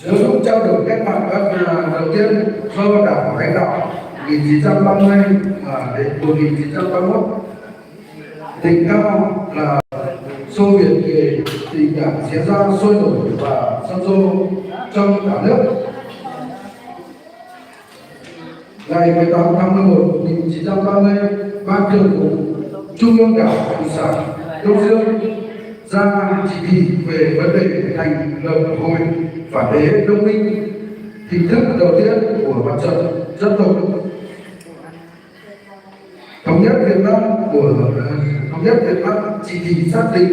Giữa lúc trao đổi cách mạng các đầu tiên do đảng lãnh đạo 1930 đến 1931, đỉnh cao là Xô Viết về tình cảm diễn ra sôi nổi và rầm rộ trong cả nước. Ngày 18 tháng 11 năm 1930, Ban Thường vụ Trung ương Đảng Cộng sản Đông Dương ra chỉ thị về vấn đề thành lập hội phản đế đông minh, hình thức đầu tiên của mặt trận dân tộc thống nhất Việt Nam. Chỉ thị xác định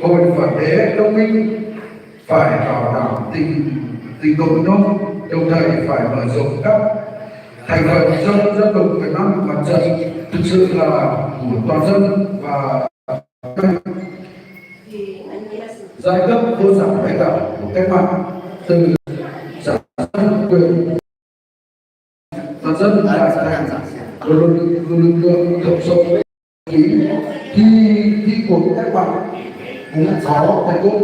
hội phản đế đông minh phải bảo đảm tình độ non, đồng thời phải mở rộng các thành phần trong dân tộc Việt Nam. Mặt trận thực sự là của toàn dân và giai cấp vô sản lãnh đạo của cách mạng, từ sản xuất quyền toàn dân lại thành một lực lượng tổng số. Khi cuộc cách mạng cũng có thành công,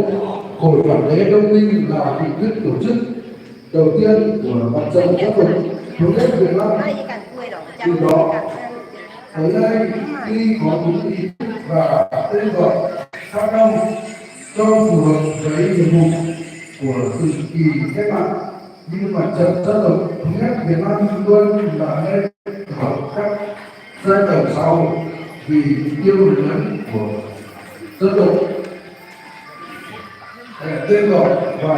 hội phản đế đông minh là hình thức tổ chức đầu tiên của mặt trận dân tộc thống nhất Việt Nam. Từ đó tới đây, khi có những ý và tên gọi khác nhau cho phù hợp với nhiệm vụ của thời kỳ cách mạng, nhưng mặt trận dân tộc thống nhất Việt Nam luôn là nơi của các giai tầng xã hội vì mục tiêu lớn của dân tộc. Tên gọi và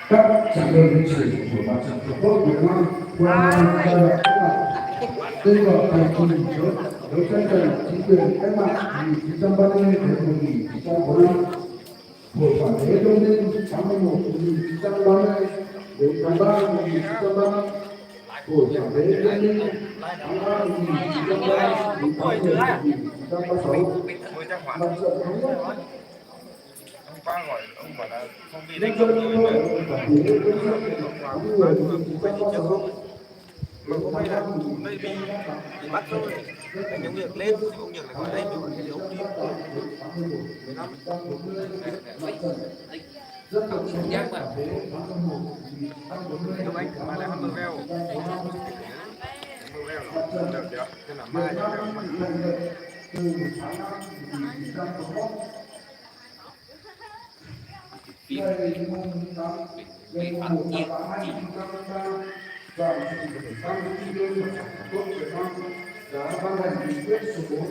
các chặng đường lịch sử của mặt trận tổ quốc Việt Nam qua giai đoạn cách mạng. Tên gọi thành phần đấu tranh giành chính quyền cách mạng 1930 đến 1945, hội phản đế đông minh tháng 11 1930 đến tháng 3 1935, hội phản đế đông minh tháng 3 1930 đến tháng 10 1936, mặt trận thống nhất. Ba gọi ông bảo là không đi đánh không nhiều người mà có phải là đây bị bắt rồi anh ông Nhược lên ông Nhược lại gọi đây ông đi rất là chính giác mà ông anh mà lại ăn veo được được thế là mai về phản chiến và Ban Trung ương Mặt trận Tổ quốc Việt Nam đã ban hành nghị quyết số 4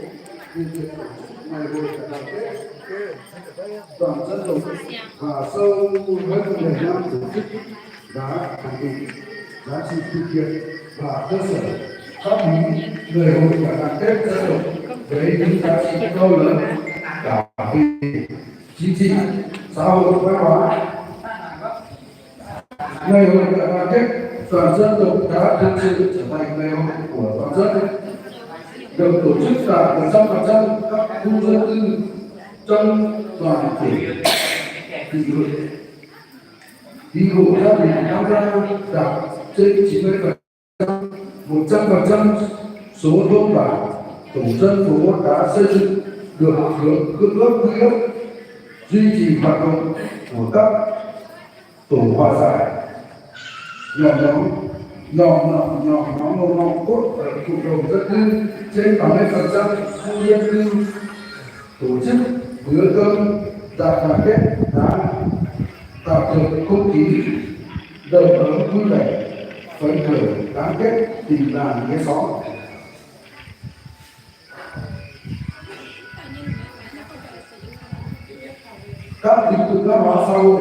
về việc tổ chức ngày hội đại đoàn kết toàn dân tộc, và sau hơn 10 năm tổ chức đã khẳng định giá trị thực hiện và cơ sở pháp lý ngày hội đại đoàn kết dân tộc với những giá trị to lớn cả về chính trị, xã hội, văn hóa. Ngày hội đại đoàn kết toàn dân tộc đã thực sự trở thành ngày hội của toàn dân, được tổ chức tại 100% các khu dân cư trong toàn tỉnh. Thì hộ gia đình tham gia đạt trên 90%, 100% số thôn bản tổ dân phố đã xây dựng được hương ước quy ước, duy trì hoạt động của các tổ hòa giải nhóm cốt ở cộng đồng dân cư trên 80% khu dân cư, tổ chức bữa cơm đại đoàn kết đã tạo được không khí đầm ấm vui vẻ, phấn khởi, gắn kết tình làng nghĩa xóm. Các lĩnh vực văn hóa xã hội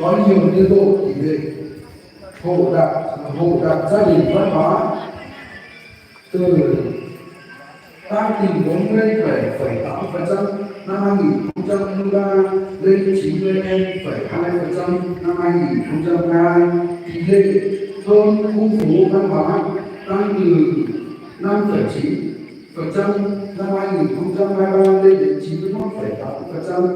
có nhiều tiến bộ tỷ lệ hộ đạt gia đình văn hóa từ tăng từ 40,8% năm 2003 lên 92,2% năm 2022. Tỷ lệ thôn khu phố văn hóa tăng từ 5,9% năm 2023 lên đến 91,8%.